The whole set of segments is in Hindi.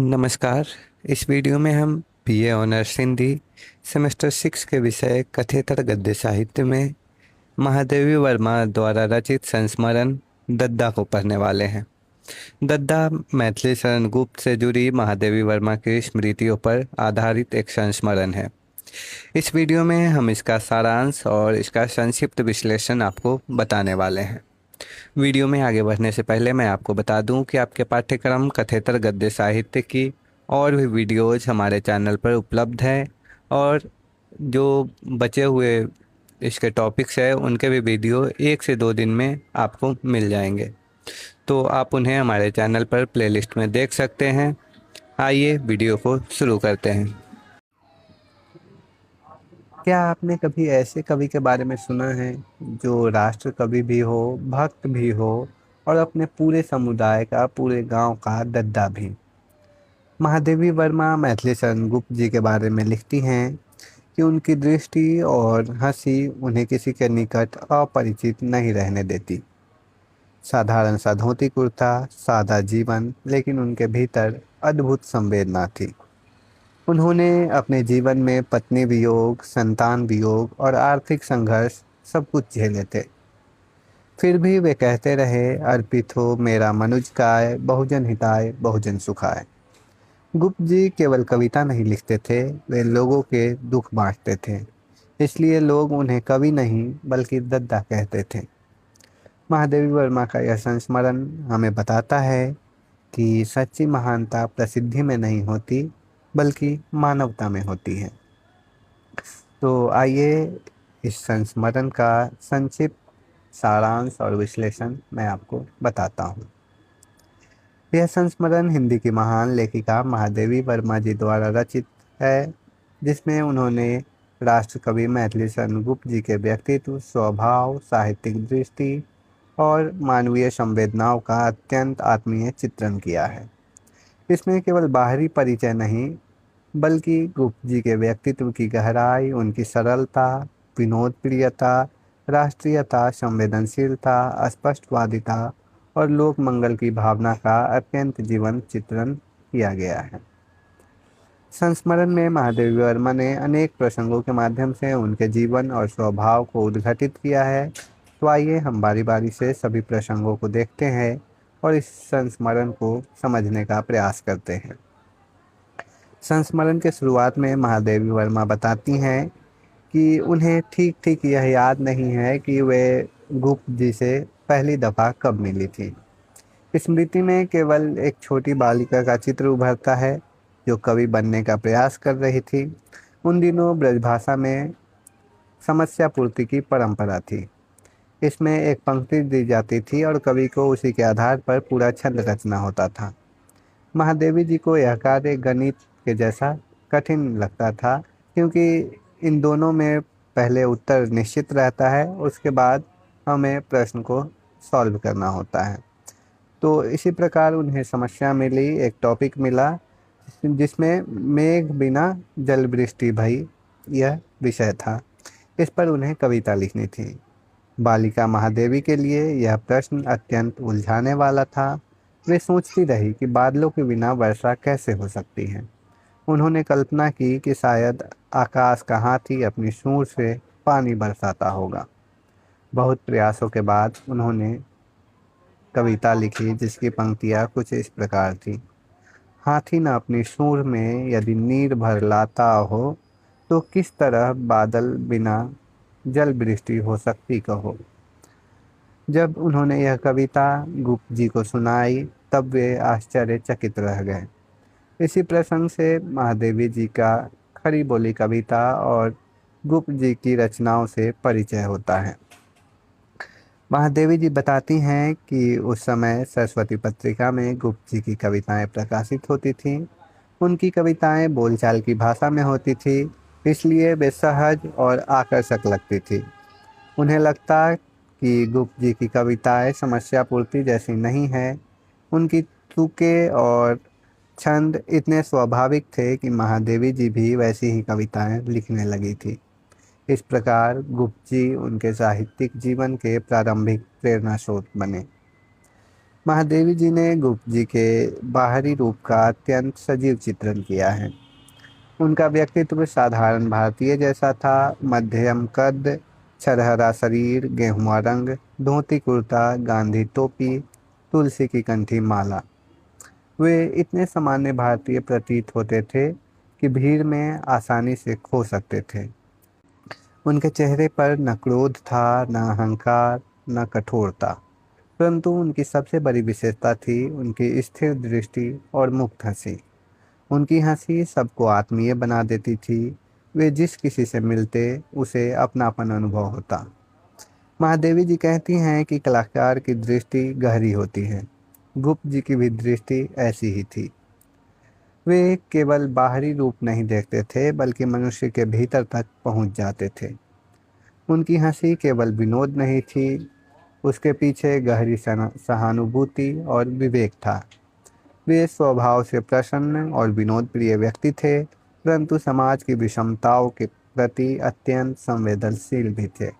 नमस्कार। इस वीडियो में हम बीए ऑनर्स हिंदी सेमेस्टर 6 के विषय कथेतर गद्य साहित्य में महादेवी वर्मा द्वारा रचित संस्मरण दद्दा को पढ़ने वाले हैं। दद्दा मैथिली शरण गुप्त से जुड़ी महादेवी वर्मा की स्मृतियों पर आधारित एक संस्मरण है। इस वीडियो में हम इसका सारांश और इसका संक्षिप्त विश्लेषण आपको बताने वाले हैं। वीडियो में आगे बढ़ने से पहले मैं आपको बता दूं कि आपके पाठ्यक्रम कथेतर गद्य साहित्य की और भी वीडियोज हमारे चैनल पर उपलब्ध हैं, और जो बचे हुए इसके टॉपिक्स हैं उनके भी वीडियो 1 से 2 दिन में आपको मिल जाएंगे, तो आप उन्हें हमारे चैनल पर प्लेलिस्ट में देख सकते हैं। आइए वीडियो को शुरू करते हैं। क्या आपने कभी ऐसे कवि के बारे में सुना है जो राष्ट्र कवि भी हो, भक्त भी हो और अपने पूरे समुदाय का, पूरे गांव का दद्दा भी? महादेवी वर्मा मैथिली शरण गुप्त जी के बारे में लिखती हैं कि उनकी दृष्टि और हंसी उन्हें किसी के निकट अपरिचित नहीं रहने देती। साधारण सा धोती कुर्ता, सादा जीवन, लेकिन उनके भीतर अद्भुत संवेदना थी। उन्होंने अपने जीवन में पत्नी वियोग, संतान वियोग और आर्थिक संघर्ष सब कुछ झेले थे। फिर भी वे कहते रहे, अर्पित हो मेरा मनुज काय, बहुजन हिताय बहुजन सुखाय। गुप्त जी केवल कविता नहीं लिखते थे, वे लोगों के दुख बांटते थे। इसलिए लोग उन्हें कवि नहीं बल्कि दद्दा कहते थे। महादेवी वर्मा का यह संस्मरण हमें बताता है कि सच्ची महानता प्रसिद्धि में नहीं होती बल्कि मानवता में होती है। तो आइए इस संस्मरण का संक्षिप्त सारांश और विश्लेषण मैं आपको बताता हूँ। यह संस्मरण हिंदी की महान लेखिका महादेवी वर्मा जी द्वारा रचित है, जिसमें उन्होंने राष्ट्रकवि मैथिली शरण गुप्त जी के व्यक्तित्व, स्वभाव, साहित्यिक दृष्टि और मानवीय संवेदनाओं का अत्यंत आत्मीय चित्रण किया है। इसमें केवल बाहरी परिचय नहीं बल्कि गुप्त जी के व्यक्तित्व की गहराई, उनकी सरलता, विनोद प्रियता, राष्ट्रीयता, संवेदनशीलता, स्पष्टवादिता और लोक मंगल की भावना का अत्यंत जीवंत चित्रण किया गया है। संस्मरण में महादेवी वर्मा ने अनेक प्रसंगों के माध्यम से उनके जीवन और स्वभाव को उद्घाटित किया है। तो आइए हम बारी बारी से सभी प्रसंगों को देखते हैं और इस संस्मरण को समझने का प्रयास करते हैं। संस्मरण के शुरुआत में महादेवी वर्मा बताती हैं कि उन्हें ठीक ठीक यह याद नहीं है कि वे गुप्त जी से पहली दफ़ा कब मिली थी। स्मृति में केवल एक छोटी बालिका का चित्र उभरता है जो कवि बनने का प्रयास कर रही थी। उन दिनों ब्रजभाषा में समस्या पूर्ति की परंपरा थी। इसमें एक पंक्ति दी जाती थी और कवि को उसी के आधार पर पूरा छंद रचना होता था। महादेवी जी को यह कार्य गणित के जैसा कठिन लगता था, क्योंकि इन दोनों में पहले उत्तर निश्चित रहता है, उसके बाद हमें प्रश्न को सॉल्व करना होता है। तो इसी प्रकार उन्हें समस्या मिली, एक टॉपिक मिला जिसमें मेघ बिना जल वृष्टि भई, यह विषय था। इस पर उन्हें कविता लिखनी थी। बालिका महादेवी के लिए यह प्रश्न अत्यंत उलझाने वाला था। वे सोचती रही कि बादलों के बिना वर्षा कैसे हो सकती है। उन्होंने कल्पना की कि शायद आकाश का हाथी अपनी सूंड से पानी बरसाता होगा। बहुत प्रयासों के बाद उन्होंने कविता लिखी जिसकी पंक्तियाँ कुछ इस प्रकार थी। हाथी न अपनी सूंड में यदि नीर भर लाता हो, तो किस तरह बादल बिना जल वृष्टि हो सकती कहो। जब उन्होंने यह कविता गुप्त जी को सुनाई तब वे आश्चर्यचकित रह गए। इसी प्रसंग से महादेवी जी का खड़ी बोली कविता और गुप्त जी की रचनाओं से परिचय होता है। महादेवी जी बताती हैं कि उस समय सरस्वती पत्रिका में गुप्त जी की कविताएं प्रकाशित होती थीं। उनकी कविताएं बोलचाल की भाषा में होती थी, इसलिए वे सहज और आकर्षक लगती थी। उन्हें लगता कि गुप्त जी की कविताएं समस्या पूर्ति जैसी नहीं है। उनकी तुकें और छंद इतने स्वाभाविक थे कि महादेवी जी भी वैसी ही कविताएं लिखने लगी थी। इस प्रकार गुप्त जी उनके साहित्यिक जीवन के प्रारंभिक प्रेरणा स्रोत बने। महादेवी जी ने गुप्त जी के बाहरी रूप का अत्यंत सजीव चित्रण किया है। उनका व्यक्तित्व साधारण भारतीय जैसा था। मध्यम कद, छरहरा शरीर, गेहुआ रंग, धोती कुर्ता, गांधी टोपी, तुलसी की कंठी माला। वे इतने सामान्य भारतीय प्रतीत होते थे कि भीड़ में आसानी से खो सकते थे। उनके चेहरे पर न क्रोध था, न अहंकार, न कठोरता, परंतु उनकी सबसे बड़ी विशेषता थी उनकी स्थिर दृष्टि और मुक्त हंसी। उनकी हंसी सबको आत्मीय बना देती थी। वे जिस किसी से मिलते उसे अपनापन अनुभव होता। महादेवी जी कहती हैं कि कलाकार की दृष्टि गहरी होती है। गुप्त जी की भी दृष्टि ऐसी ही थी। वे केवल बाहरी रूप नहीं देखते थे बल्कि मनुष्य के भीतर तक पहुंच जाते थे। उनकी हंसी केवल विनोद नहीं थी, उसके पीछे गहरी सहानुभूति और विवेक था। वे स्वभाव से प्रसन्न और विनोद प्रिय व्यक्ति थे, परंतु समाज की विषमताओं के प्रति अत्यंत संवेदनशील भी थे।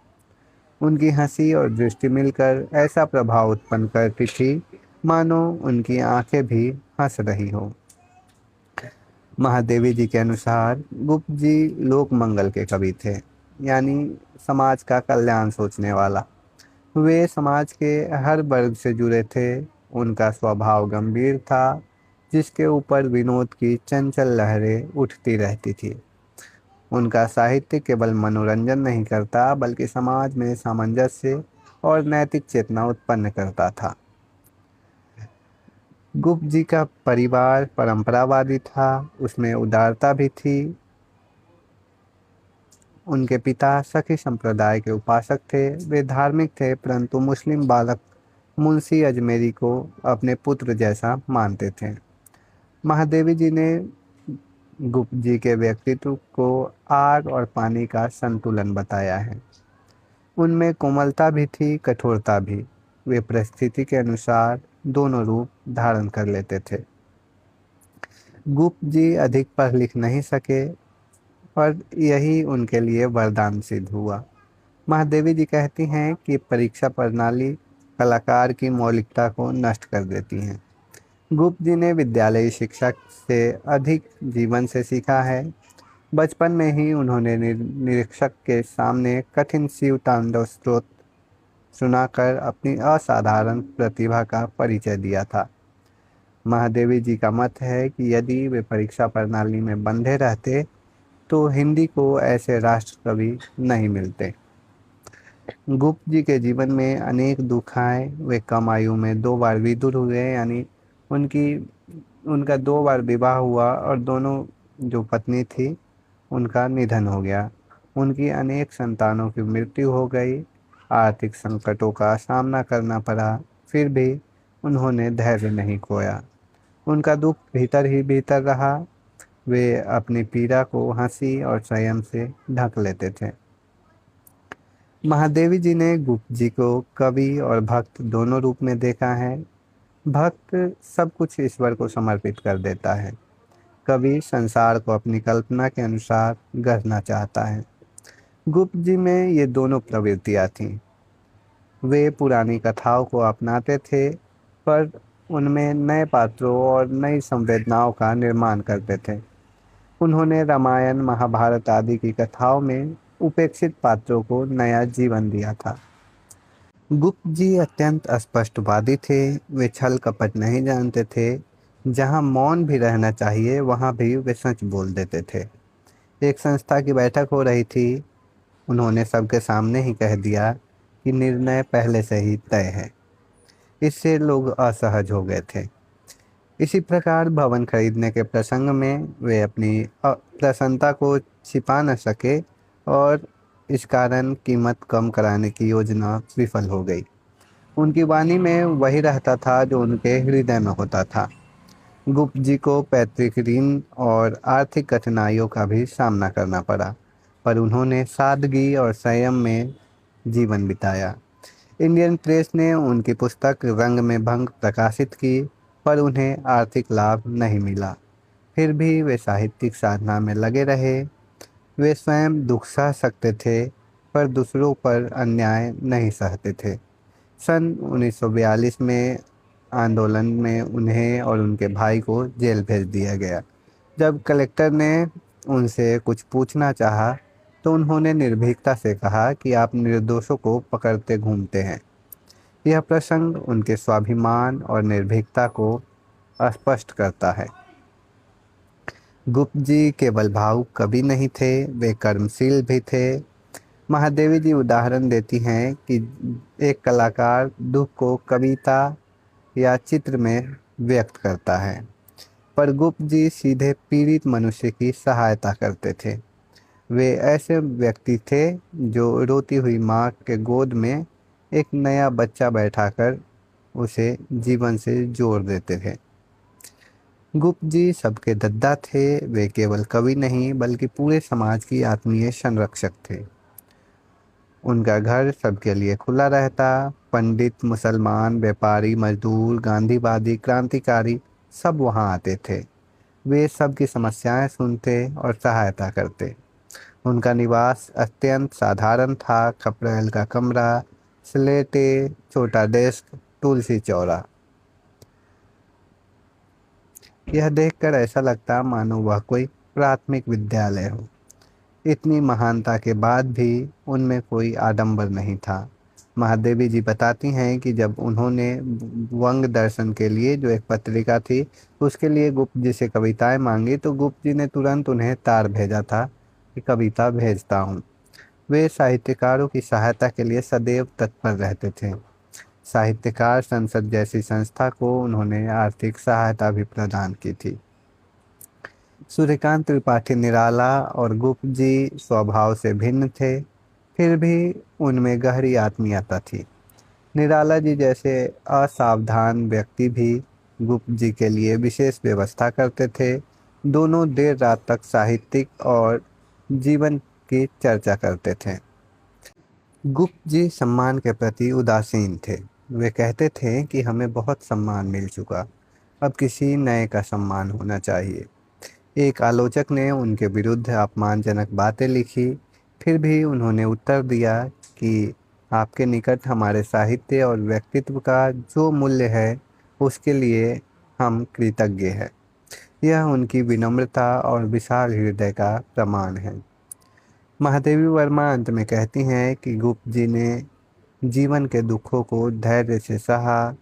उनकी हंसी और दृष्टि मिलकर ऐसा प्रभाव उत्पन्न करती थी मानो उनकी आंखें भी हंस रही हो। महादेवी जी के अनुसार गुप्त जी लोक मंगल के कवि थे, यानी समाज का कल्याण सोचने वाला। वे समाज के हर वर्ग से जुड़े थे। उनका स्वभाव गंभीर था, जिसके ऊपर विनोद की चंचल लहरें उठती रहती थी। उनका साहित्य केवल मनोरंजन नहीं करता बल्कि समाज में सामंजस्य और नैतिक चेतना उत्पन्न करता था। गुप्त जी का परिवार परंपरावादी था, उसमें उदारता भी थी। उनके पिता सखी संप्रदाय के उपासक थे। वे धार्मिक थे, परंतु मुस्लिम बालक मुंशी अजमेरी को अपने पुत्र जैसा मानते थे। महादेवी जी ने गुप्त जी के व्यक्तित्व को आग और पानी का संतुलन बताया है। उनमें कोमलता भी थी, कठोरता भी। वे परिस्थिति के अनुसार दोनों रूप धारण कर लेते थे। गुप्त जी अधिक पढ़ लिख नहीं सके, पर यही उनके लिए वरदान सिद्ध हुआ। महादेवी जी कहती हैं कि परीक्षा प्रणाली कलाकार की मौलिकता को नष्ट कर देती है। गुप्त जी ने विद्यालयी शिक्षा से अधिक जीवन से सीखा है। बचपन में ही उन्होंने निरीक्षक के सामने कठिन शिव तांडव स्तोत्र सुनाकर अपनी असाधारण प्रतिभा का परिचय दिया था। महादेवी जी का मत है कि यदि वे परीक्षा प्रणाली में बंधे रहते तो हिंदी को ऐसे राष्ट्र कवि नहीं मिलते। गुप्त जी के जीवन में अनेक दुख आए। वे कम आयु में 2 बार विधुर हुए, यानी उनकी उनका 2 बार विवाह हुआ और दोनों जो पत्नी थी उनका निधन हो गया। उनकी अनेक संतानों की मृत्यु हो गई। आर्थिक संकटों का सामना करना पड़ा, फिर भी उन्होंने धैर्य नहीं खोया। उनका दुख भीतर ही भीतर रहा। वे अपनी पीड़ा को हंसी और संयम से ढक लेते थे। महादेवी जी ने गुप्त जी को कवि और भक्त दोनों रूप में देखा है। भक्त सब कुछ ईश्वर को समर्पित कर देता है। कवि संसार को अपनी कल्पना के अनुसार गढ़ना चाहता है। गुप्त जी में ये दोनों प्रवृत्तियां थीं। वे पुरानी कथाओं को अपनाते थे, पर उनमें नए पात्रों और नई संवेदनाओं का निर्माण करते थे। उन्होंने रामायण, महाभारत आदि की कथाओं में उपेक्षित पात्रों को नया जीवन दिया था। गुप्त जी अत्यंत स्पष्टवादी थे। वे छल कपट नहीं जानते थे। जहां मौन भी रहना चाहिए वहां भी वे सच बोल देते थे। एक संस्था की बैठक हो रही थी। उन्होंने सबके सामने ही कह दिया कि निर्णय पहले से ही तय है। इससे लोग असहज हो गए थे। इसी प्रकार भवन खरीदने के प्रसंग में वे अपनी प्रसन्नता को छिपा न सके और इस कारण कीमत कम कराने की योजना विफल हो गई। उनकी वाणी में वही रहता था जो उनके हृदय में होता था। गुप्त जी को पैतृक ऋण और आर्थिक कठिनाइयों का भी सामना करना पड़ा, पर उन्होंने सादगी और संयम में जीवन बिताया। इंडियन प्रेस ने उनकी पुस्तक रंग में भंग प्रकाशित की, पर उन्हें आर्थिक लाभ नहीं मिला। फिर भी वे साहित्यिक साधना में लगे रहे। वे स्वयं दुख सह सकते थे, पर दूसरों पर अन्याय नहीं सहते थे। सन 1942 में आंदोलन में उन्हें और उनके भाई को जेल भेज दिया गया। जब कलेक्टर ने उनसे कुछ पूछना चाहा तो उन्होंने निर्भीकता से कहा कि आप निर्दोषों को पकड़ते घूमते हैं। यह प्रसंग उनके स्वाभिमान और निर्भीकता को स्पष्ट करता है। गुप्त जी केवल भावुक कवि नहीं थे, वे कर्मशील भी थे। महादेवी जी उदाहरण देती हैं कि एक कलाकार दुख को कविता या चित्र में व्यक्त करता है, पर गुप्त जी सीधे पीड़ित मनुष्य की सहायता करते थे। वे ऐसे व्यक्ति थे जो रोती हुई माँ के गोद में एक नया बच्चा बैठाकर उसे जीवन से जोड़ देते थे। गुप्त जी सबके दद्दा थे, वे केवल कवि नहीं बल्कि पूरे समाज की आत्मीय संरक्षक थे। उनका घर सबके लिए खुला रहता, पंडित, मुसलमान, व्यापारी, मजदूर, गांधीवादी, क्रांतिकारी सब वहां आते थे। वे सबकी समस्याएं सुनते और सहायता करते। उनका निवास अत्यंत साधारण था, खपरेल का कमरा, स्लेटे, छोटा डेस्क, तुलसी चौरा। यह देखकर ऐसा लगता मानो वह कोई प्राथमिक विद्यालय हो। इतनी महानता के बाद भी उनमें कोई आडंबर नहीं था। महादेवी जी बताती हैं कि जब उन्होंने वंग दर्शन के लिए, जो एक पत्रिका थी, उसके लिए गुप्त जी से कविताएं मांगी तो गुप्त जी ने तुरंत उन्हें तार भेजा था कि कविता भेजता हूँ। वे साहित्यकारों की सहायता के लिए सदैव तत्पर रहते थे। साहित्यकार संसद जैसी संस्था को उन्होंने आर्थिक सहायता भी प्रदान की थी। सूर्यकांत त्रिपाठी निराला और गुप्त जी स्वभाव से भिन्न थे, फिर भी उनमें गहरी आत्मीयता थी। निराला जी जैसे असावधान व्यक्ति भी गुप्त जी के लिए विशेष व्यवस्था करते थे। दोनों देर रात तक साहित्यिक और जीवन की चर्चा करते थे। गुप्त जी सम्मान के प्रति उदासीन थे। वे कहते थे कि हमें बहुत सम्मान मिल चुका, अब किसी नए का सम्मान होना चाहिए। एक आलोचक ने उनके विरुद्ध अपमानजनक बातें लिखी, फिर भी उन्होंने उत्तर दिया कि आपके निकट हमारे साहित्य और व्यक्तित्व का जो मूल्य है उसके लिए हम कृतज्ञ हैं। यह उनकी विनम्रता और विशाल हृदय का प्रमाण है। महादेवी वर्मा अंत में कहती हैं कि गुप्त जी ने जीवन के दुखों को धैर्य से सहा,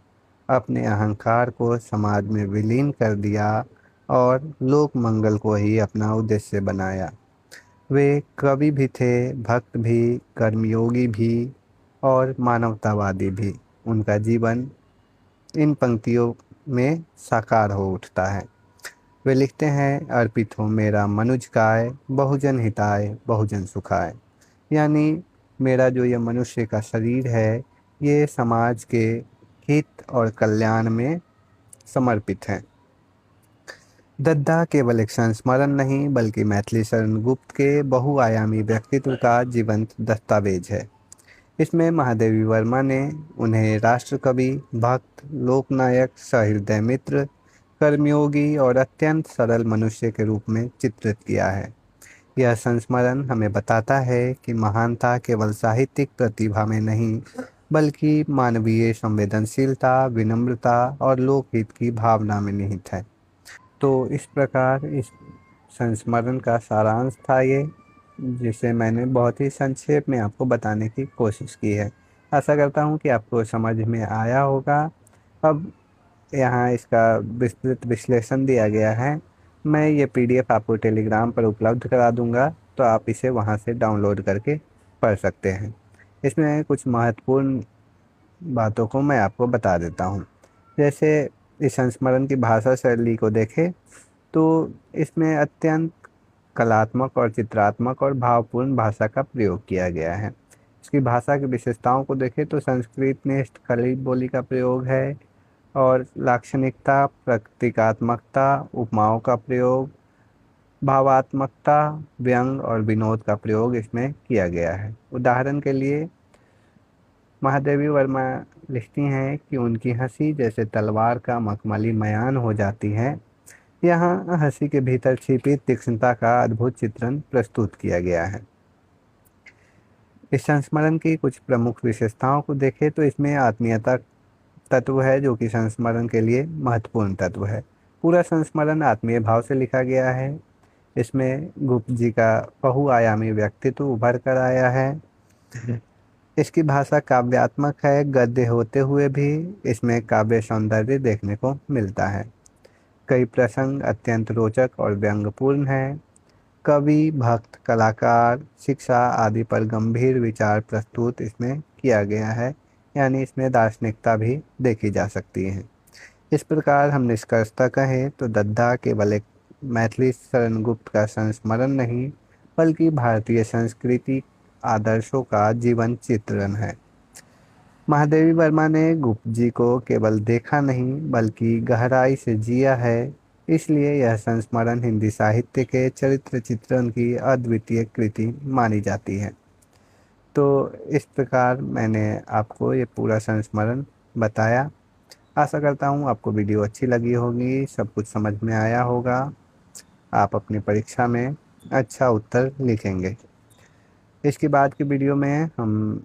अपने अहंकार को समाज में विलीन कर दिया और लोक मंगल को ही अपना उद्देश्य बनाया। वे कवि भी थे, भक्त भी, कर्मयोगी भी और मानवतावादी भी। उनका जीवन इन पंक्तियों में साकार हो उठता है। वे लिखते हैं, अर्पित हो मेरा मनुज काय, बहुजन हिताय बहुजन सुखाय। यानी मेरा जो ये मनुष्य का शरीर है, ये समाज के हित और कल्याण में समर्पित है। दद्दा केवल एक संस्मरण नहीं बल्कि मैथिली शरण गुप्त के बहुआयामी व्यक्तित्व का जीवंत दस्तावेज है। इसमें महादेवी वर्मा ने उन्हें राष्ट्रकवि, भक्त, लोकनायक, सहृदय मित्र, कर्मयोगी और अत्यंत सरल मनुष्य के रूप में चित्रित किया है। यह संस्मरण हमें बताता है कि महानता केवल साहित्यिक प्रतिभा में नहीं बल्कि मानवीय संवेदनशीलता, विनम्रता और लोकहित की भावना में निहित है। तो इस प्रकार इस संस्मरण का सारांश था ये, जिसे मैंने बहुत ही संक्षेप में आपको बताने की कोशिश की है। आशा करता हूँ कि आपको समझ में आया होगा। अब यहाँ इसका विस्तृत विश्लेषण दिया गया है। मैं ये पीडीएफ आपको टेलीग्राम पर उपलब्ध करा दूंगा, तो आप इसे वहाँ से डाउनलोड करके पढ़ सकते हैं। इसमें कुछ महत्वपूर्ण बातों को मैं आपको बता देता हूँ। जैसे इस संस्मरण की भाषा शैली को देखें तो इसमें अत्यंत कलात्मक और चित्रात्मक और भावपूर्ण भाषा का प्रयोग किया गया है। इसकी भाषा की विशेषताओं को देखें तो संस्कृत में स्थलित बोली का प्रयोग है और लाक्षणिकता, प्रतीकात्मकता, उपमाओं का प्रयोग, भावात्मकता, व्यंग और विनोद का प्रयोग इसमें किया गया है। उदाहरण के लिए महादेवी वर्मा लिखती हैं कि उनकी हंसी जैसे तलवार का मखमली मयान हो जाती है। यहाँ हंसी के भीतर छिपी तीक्ष्णता का अद्भुत चित्रण प्रस्तुत किया गया है। इस संस्मरण की कुछ प्रमुख विशेषताओं को देखें तो इसमें आत्मीयता तत्व है जो कि संस्मरण के लिए महत्वपूर्ण तत्व है। पूरा संस्मरण आत्मीय भाव से लिखा गया है। इसमें गुप्त जी का बहुआयामी व्यक्तित्व उभर कर आया है। इसकी भाषा काव्यात्मक है, गद्य होते हुए भी इसमें काव्य सौंदर्य देखने को मिलता है। कई प्रसंग अत्यंत रोचक और व्यंग्यपूर्ण हैं। कवि, भक्त, कलाकार, शिक्षा आदि पर गंभीर विचार प्रस्तुत इसमें किया गया है, यानी इसमें दार्शनिकता भी देखी जा सकती है। इस प्रकार हम निष्कर्षतः कहें तो दद्दा केवल एक मैथिली शरण गुप्त का संस्मरण नहीं, बल्कि भारतीय संस्कृति आदर्शों का जीवन चित्रण है। महादेवी वर्मा ने गुप्त जी को केवल देखा नहीं बल्कि गहराई से जिया है। इसलिए यह संस्मरण हिंदी साहित्य के चरित्र चित्रण की अद्वितीय कृति मानी जाती है। तो इस प्रकार मैंने आपको ये पूरा संस्मरण बताया। आशा करता हूँ आपको वीडियो अच्छी लगी होगी, सब कुछ समझ में आया होगा। आप अपनी परीक्षा में अच्छा उत्तर लिखेंगे। इसके बाद की वीडियो में हम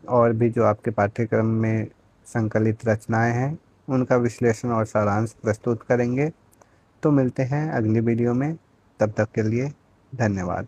और भी जो आपके पाठ्यक्रम में संकलित रचनाएं हैं उनका विश्लेषण और सारांश प्रस्तुत करेंगे। तो मिलते हैं अगली वीडियो में, तब तक के लिए धन्यवाद।